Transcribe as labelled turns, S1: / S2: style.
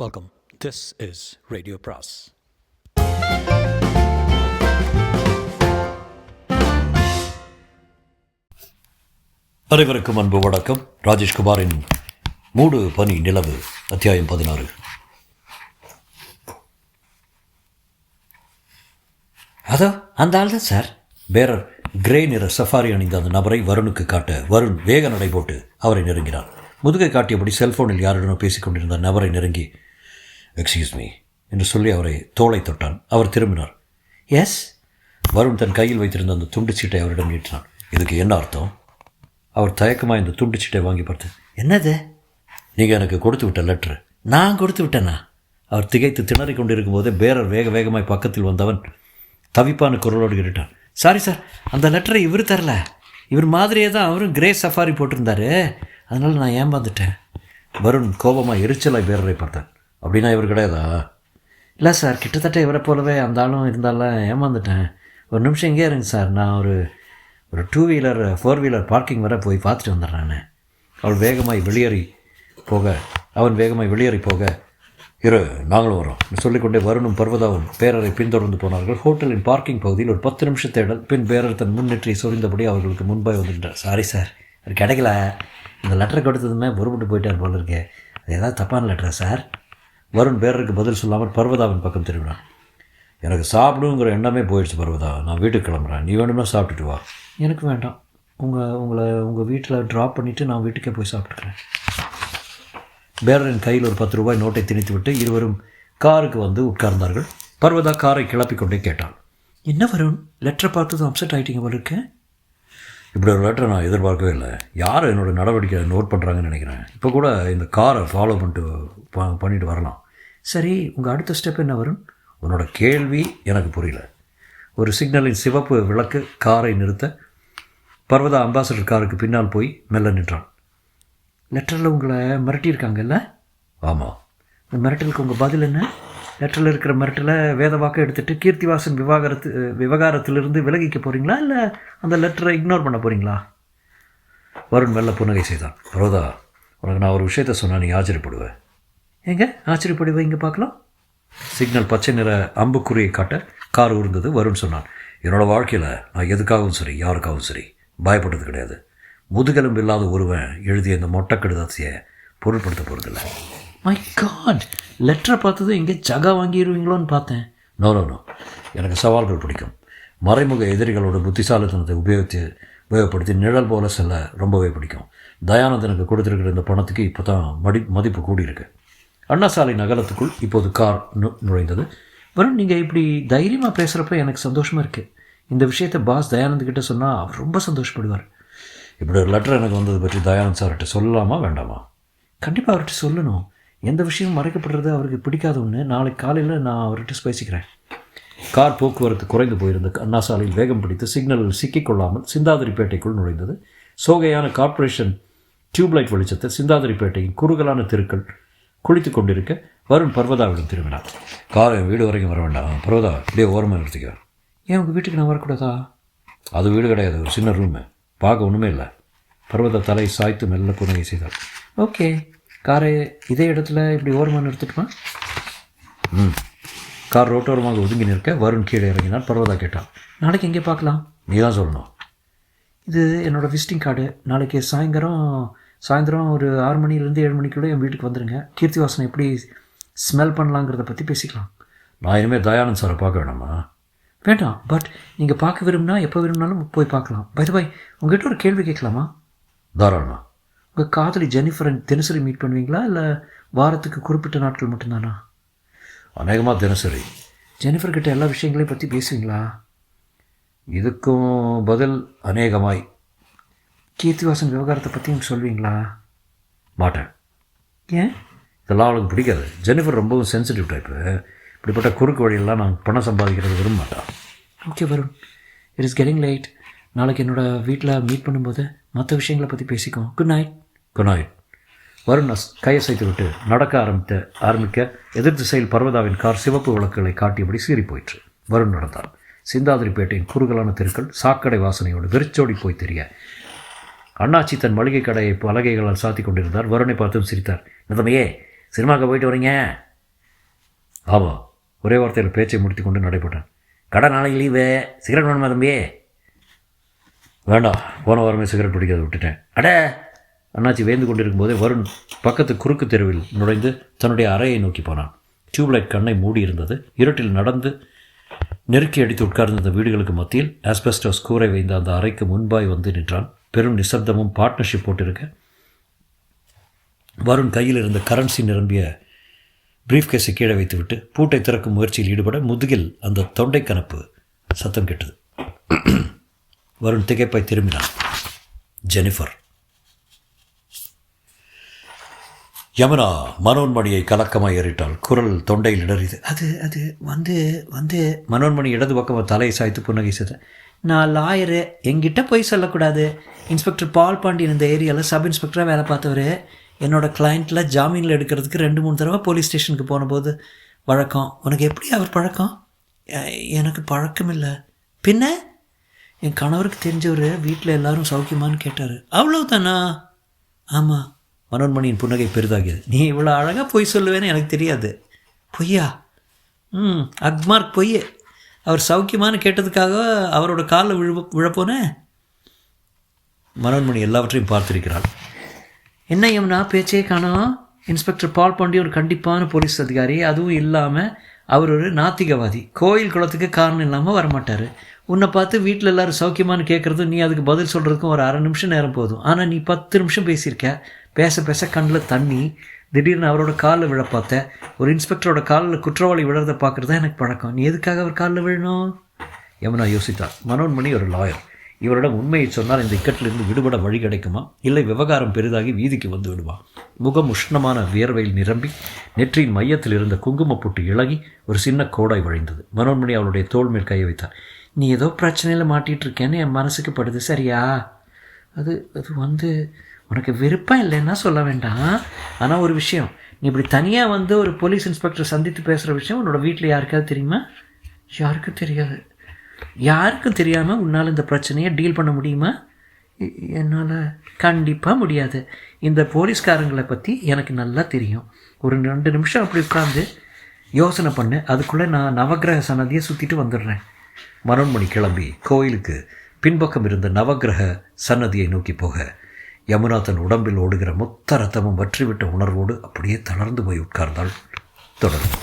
S1: Welcome. This is Radio Pras.
S2: அனைவருக்கும் அன்பு வணக்கம். ராஜேஷ்குமாரின் மூடு பனி நிலவு அத்தியாயம் 16. அதோ அந்த ஆள் தான் சார். பேரர் கிரே நிற சஃபாரி அணிந்த அந்த நபரை வருணுக்கு காட்ட வருண் வேக நடை போட்டு அவரை நெருங்கினார். முதுகை காட்டியபடி செல்போனில் யாரிடனோ பேசிக் கொண்டிருந்த நபரை நெருங்கி எக்ஸ்கியூஸ் மீ என்று சொல்லி அவரை தோளை தொட்டான். அவர் திரும்பினார். எஸ். வருண் தன் கையில் வைத்திருந்த அந்த துண்டு சீட்டை அவரிடம் நீட்டினான். இதுக்கு என்ன அர்த்தம்? அவர் தயக்கமாக இந்த துண்டு சீட்டை வாங்கி பார்த்து, என்னது? நீங்கள் எனக்கு கொடுத்து விட்ட லெட்ரு. நான் கொடுத்து விட்டேனா? அவர் திகைத்து திணறிக் கொண்டிருக்கும் போதே பேரர் வேக வேகமாய் பக்கத்தில் வந்தவன் தவிப்பான குரலோடு கேட்டான். சாரி சார், அந்த லெட்டரை இவர் தரல. இவர் மாதிரியே தான் அவரும் கிரே சஃபாரி போட்டிருந்தாரு, அதனால் நான் ஏமாந்துட்டேன். வருண் கோபமாக எரிச்சலாய் பேரரை பார்த்தான். அப்படின்னா இவர் கிடையாதா? இல்லை சார், கிட்டத்தட்ட இவரை போலவே அந்த ஆளும் இருந்தாலும் ஏமாந்துட்டேன். ஒரு நிமிஷம் இங்கே இருங்க சார், நான் ஒரு 2 வீலர் 4 வீலர் பார்க்கிங் வர போய் பார்த்துட்டு வந்துடுறேன். அவன் வேகமாய் வெளியேறி போக இரு, நாங்களும் வரோம் சொல்லிக்கொண்டே வருணும் பர்வதாவும் பேரரை பின்தொடர்ந்து போனார்கள். ஹோட்டலின் பார்க்கிங் பகுதியில் ஒரு 10 நிமிஷம் தேடல் பின் பேரர் தன் முன்னேற்றி சொரிந்தபடி அவர்களுக்கு முன்பாய் வந்துட்டார். சாரி சார், அது கிடைக்கல. இந்த லெட்டரை கொடுத்ததுமே பொறுப்பட்டு போயிட்டார் போல இருக்கே. அது ஏதாவது தப்பான லெட்டரா சார்? வருண் பேரருக்கு பதில் சொல்லாமல் பர்வதாவின் பக்கம் திரும்பினான். எனக்கு சாப்பிடுங்கிற எண்ணமே போயிடுச்சு பர்வதா, நான் வீட்டுக்கு கிளம்புறேன். நீ வேணும்னா சாப்பிட்டுட்டு வா. எனக்கு வேண்டாம், உங்கள் வீட்டில் ட்ராப் பண்ணிவிட்டு நான் வீட்டுக்கே போய் சாப்பிட்டுக்கிறேன். பேரரின் கையில் ஒரு 10 ரூபாய் நோட்டை திணித்து விட்டு இருவரும் காருக்கு வந்து உட்கார்ந்தார்கள். பர்வதா காரை கிளப்பிக் கொண்டே கேட்டான். என்ன வருண், லெட்டரை பார்த்ததும் அப்செட் ஆகிட்டீங்க போல இருக்கேன். இப்படி ஒரு லெட்டரை நான் எதிர்பார்க்கவே இல்லை. யார் என்னோடய நடவடிக்கை நோட் பண்ணுறாங்கன்னு நினைக்கிறேன். இப்போ கூட இந்த காரை ஃபாலோ பண்ணிட்டு வரலாம். சரி, உங்கள் அடுத்த ஸ்டெப் என்ன வரும்? உன்னோட கேள்வி எனக்கு புரியல. ஒரு சிக்னலின் சிவப்பு விளக்கு காரை நிறுத்த பர்வதா அம்பாசடர் காருக்கு பின்னால் போய் மெல்ல நின்றான். லெட்டரில் உங்களை மிரட்டியிருக்காங்கல்ல? ஆமாம். இந்த மிரட்டலுக்கு உங்கள் பதில் என்ன? லெட்டரில் இருக்கிற மிரட்டலை வேத வாக்க எடுத்துகிட்டு கீர்த்திவாசன் விவகாரத்திலிருந்து விலகிக்க போகிறீங்களா, இல்லை அந்த லெட்டரை இக்னோர் பண்ண போகிறீங்களா? வருண் மெல்ல புன்னகை செய்தான். பர்வதா, உனக்கு நான் ஒரு விஷயத்த சொன்னால் நீ ஆச்சரியப்படுவேன். எங்க ஆச்சரியப்படுவேன்? இங்கே பார்க்கலாம். சிக்னல் பச்சை நிற அம்புக்குறியை காட்ட கார் உருந்தது. வருண் சொன்னான், என்னோடய வாழ்க்கையில் நான் எதுக்காகவும் சரி யாருக்காகவும் சரி பயப்பட்டது கிடையாது. முதுகெலும்பு இல்லாத ஒருவன் எழுதிய இந்த மொட்டை கடிதத்தையை பொருட்படுத்த போகிறதில்ல. மை காட், லெட்டரை பார்த்தது எங்கே ஜகா வாங்கிடுவீங்களோன்னு பார்த்தேன். நோ, எனக்கு சவால்கள் பிடிக்கும். மறைமுக எதிரிகளோட புத்திசாலித்தனத்தை உபயோகப்படுத்தி நிழல் போல செல்ல ரொம்பவே பிடிக்கும். தயானந்தனுக்கு கொடுத்துருக்கிற இந்த பணத்துக்கு இப்போ தான் மதிப்பு கூடியிருக்கு. அண்ணாசாலை நகரத்துக்குள் இப்போது கார் நுழைந்தது. வருண், நீங்கள் இப்படி தைரியமாக பேசுகிறப்ப எனக்கு சந்தோஷமாக இருக்குது. இந்த விஷயத்தை பாஸ் தயானந்த்கிட்ட சொன்னால் அவர் ரொம்ப சந்தோஷப்படுவார். இப்படி ஒரு லெட்டர் எனக்கு வந்தது பற்றி தயானந்த் சார்கிட்ட சொல்லலாமா வேண்டாமா? கண்டிப்பாக அவர்கிட்ட சொல்லணும். எந்த விஷயமும் மறைக்கப்படுறது அவருக்கு பிடிக்காத ஒன்று. நாளைக்கு காலையில் நான் அவர்கிட்ட பேசிக்கிறேன். கார் போக்குவரத்து குறைந்து போயிருந்த அண்ணாசாலையில் வேகம் பிடித்து சிக்னலில் சிக்கிக்கொள்ளாமல் சிந்தாதிரிப்பேட்டைக்குள் நுழைந்தது. சோகையான கார்ப்பரேஷன் டியூப்லைட் வெளிச்சத்தில் சிந்தாதிரிப்பேட்டையின் குறுகலான தெருக்கள் குளித்து கொண்டிருக்க வருண் பர்வதாவிடம் திரும்பினார். கார் என் வீடு வரைக்கும் வர வேண்டாம் பர்வதா, இப்படியே ஓரமாக நிறுத்திக்கிறார். ஏன் உங்கள் வீட்டுக்கு நான் வரக்கூடாதா? அது வீடு கிடையாது, ஒரு சின்ன ரூமு, பார்க்க ஒன்றுமே இல்லை. பர்வதா தலை சாய்த்து மெல்ல புன்னகை செய்தார். ஓகே, காரை இதே இடத்துல இப்படி ஓரமாக நிறுத்திட்டுமா? கார் ரோட்டோரமாக ஒதுங்கி நிற்க வருண் கீழே இறங்கினார். பர்வதா கேட்டான், நாளைக்கு எங்கே பார்க்கலாம்? நீ தான் சொல்லணும். இது என்னோடய விசிட்டிங் கார்டு. நாளைக்கு சாயந்தரம் ஒரு 6 மணிலேருந்து 7 மணிக்குள்ளே என் வீட்டுக்கு வந்துடுங்க. கீர்த்திவாசனை எப்படி ஸ்மெல் பண்ணலாங்கிறத பற்றி பேசிக்கலாம். நான் இனிமேல் தயானந்த் சாரை பார்க்க வேணாமா? வேண்டாம், பட் நீங்கள் பார்க்க விரும்பினா எப்போ விரும்பினாலும் போய் பார்க்கலாம். பை உங்கள்கிட்ட ஒரு கேள்வி கேட்கலாமா? தாராளமா. உங்கள் காதலி ஜெனிஃபரை தினசரி மீட் பண்ணுவீங்களா, இல்லை வாரத்துக்கு குறிப்பிட்ட நாட்கள் மட்டும்தானா? அநேகமாக தினசரி. ஜெனிஃபர்கிட்ட எல்லா விஷயங்களையும் பற்றி பேசுவீங்களா? இதுக்கும் பதில் அநேகமாய். கீர்த்திவாசன் விவகாரத்தை பற்றியும் சொல்வீங்களா? மாட்டேன். ஏன்? இதெல்லாம் அவளுக்கு பிடிக்காது. ஜெனிஃபர் ரொம்பவும் சென்சிட்டிவ் டைப்பு. இப்படிப்பட்ட குறுக்கு வழியெல்லாம் நான் பணம் சம்பாதிக்கிறது விரும்ப மாட்டான். Okay Varun, it is getting late. நாளைக்கு என்னோடய வீட்டில் மீட் பண்ணும்போது மற்ற விஷயங்களை பற்றி பேசிக்கோம். Good night. வருண் கையை செய்து விட்டு நடக்க ஆரம்பிக்க எதிர் திசையில் பர்வதாவின் கார் சிவப்பு விளக்குகளை காட்டியபடி சீறி போயிற்று. வருண் நடந்தான். சிந்தாதிரிப்பேட்டையின் குறுகலான தெருக்கள் சாக்கடை வாசனையோடு வெறிச்சோடி போய் தெரிய அண்ணாச்சி தன் மளிகை கடையை பலகைகளால் சாத்தி கொண்டிருந்தார். வருணை பார்த்தும் சிரித்தார். நிதமையே, சினிமாவுக்கு போயிட்டு வரீங்க? ஆமாம். ஒரே வார்த்தையில் பேச்சை முடித்து கொண்டு நடைபெற்றேன். கடை நாளைக்கு லீவு. சிகரெட் வேணுமா தம்பி? வேண்டாம், போன வாரமே சிகரெட் பிடிக்காத விட்டுட்டேன். அட! அண்ணாச்சி வேந்து கொண்டிருக்கும்போதே வருண் பக்கத்து குறுக்கு தெருவில் நுழைந்து தன்னுடைய அறையை நோக்கி போனான். டியூப்லைட் கண்ணை மூடி இருந்தது. இருட்டில் நடந்து நெருக்கி அடித்து உட்கார்ந்த வீடுகளுக்கு மத்தியில் ஆஸ்பெஸ்டாஸ் கூரை வைந்த அந்த அறைக்கு முன்பாய் வந்து நின்றான். பெரும் நிசப்தமும் பார்ட்னர்ஷிப் போட்டிருக்க வருண் கையில் இருந்த கரன்சி நிரம்பிய பிரீஃப் கேஸை கீழே வைத்துவிட்டு பூட்டை திறக்கும் முயற்சியில் ஈடுபட முதுகில் அந்த தொண்டை கனப்பு சத்தம் கேட்டது. வருண் திகைப்பாய் திரும்பினான். ஜெனிஃபர். யமுனா மனோன்மணியை கலக்கமாக ஏறிட்டாள். குரல் தொண்டையில் இடறியது. அது வந்து மனோன்மணி இடது பக்கம் தலையை சாய்த்து புன்னகை செய்த. நான் லாயரு, எங்கிட்ட போய் சொல்லக்கூடாது. இன்ஸ்பெக்டர் பால் பாண்டியன் இந்த ஏரியாவில் சப் இன்ஸ்பெக்டராக வேலை பார்த்தவர். என்னோடய கிளைண்ட்டில் ஜாமீனில் எடுக்கிறதுக்கு 2-3 தடவை போலீஸ் ஸ்டேஷனுக்கு போன போது வழக்கம். உனக்கு எப்படி அவர் பழக்கம்? எனக்கு பழக்கம் இல்லை. பின்ன என் கணவருக்கு தெரிஞ்சவர் வீட்டில் எல்லாரும் சௌக்கியமானு கேட்டார். அவ்வளவுதானா? ஆமாம். மனோன்மணியின் புன்னகை பெரிதாகியது. நீ இவ்வளோ அழகாக பொய் சொல்லுவேன்னு எனக்கு தெரியாது. பொய்யா? அக்மார்க் பொய். அவர் சௌக்கியமானு கேட்டதுக்காக அவரோட காலில் விழப்போனேன். மனோன்மணி எல்லாவற்றையும் பார்த்திருக்கிறாள். என்ன யமுனா பேச்சே காணோம்? இன்ஸ்பெக்டர் பால் பாண்டி ஒரு கண்டிப்பான போலீஸ் அதிகாரி. அதுவும் இல்லாமல் அவர் ஒரு நாத்திகவாதி. கோயில் குளத்துக்கு காரணம் இல்லாமல் வரமாட்டார். உன்னை பார்த்து வீட்டில் எல்லோரும் சௌக்கியமானு கேட்குறதும் நீ அதுக்கு பதில் சொல்கிறதுக்கும் ஒரு 1/2 நிமிஷம் நேரம் போதும். ஆனால் நீ 10 நிமிஷம் பேசியிருக்க. பேச கண்ணில் தண்ணி. திடீர்னு அவரோட காலில் விழ பார்த்தேன். ஒரு இன்ஸ்பெக்டரோட காலில் குற்றவாளி விழுறதை பார்க்குறது தான் எனக்கு பழக்கம். நீ எதுக்காக அவர் காலில் விழணும்? யமுனா யோசித்தாள். மனோன்மணி ஒரு லாயர். இவரிடம் உண்மையை சொன்னால் இந்த இக்கட்டிலிருந்து விடுபட வழி கிடைக்குமா, இல்லை விவகாரம் பெரிதாகி வீதிக்கு வந்து விடுமா? முகம் உஷ்ணமான வியர்வையில் நிரம்பி நெற்றியின் மையத்தில் இருந்த குங்குமப்பொட்டு இழகி ஒரு சின்ன கோடாய் வழிந்தது. மனோன்மணி அவளுடைய தோள் மேல் கையை வைத்தார். நீ ஏதோ பிரச்சனையில் மாட்டிகிட்டு இருக்கேன்னு என் மனசுக்கு படுது. சரியா? அது வந்து உனக்கு விருப்பம் இல்லைன்னா சொல்ல வேண்டாம். ஆனால் ஒரு விஷயம், நீ இப்படி தனியாக வந்து ஒரு போலீஸ் இன்ஸ்பெக்டரை சந்தித்து பேசுகிற விஷயம் உன்னோட வீட்டில் யாருக்காவது தெரியுமா? யாருக்கும் தெரியாது. யாருக்கும் தெரியாமல் உன்னால் இந்த பிரச்சனையை டீல் பண்ண முடியுமா? என்னால் கண்டிப்பாக முடியாது. இந்த போலீஸ்காரங்களை பற்றி எனக்கு நல்லா தெரியும். ஒரு 2 நிமிஷம் அப்படி உட்காந்து யோசனை பண்ணு. அதுக்குள்ளே நான் நவக்கிரக சன்னதியை சுற்றிட்டு வந்துடுறேன். மனோன்மணி கிளம்பி கோயிலுக்கு பின்பக்கம் இருந்த நவக்கிரக சன்னதியை நோக்கி போக யமுனா தன் உடம்பில் ஓடுகிற மொத்த ரத்தமும் வற்றிவிட்ட உணர்வோடு அப்படியே தளர்ந்து போய் உட்கார்ந்தாள். தொடரும்.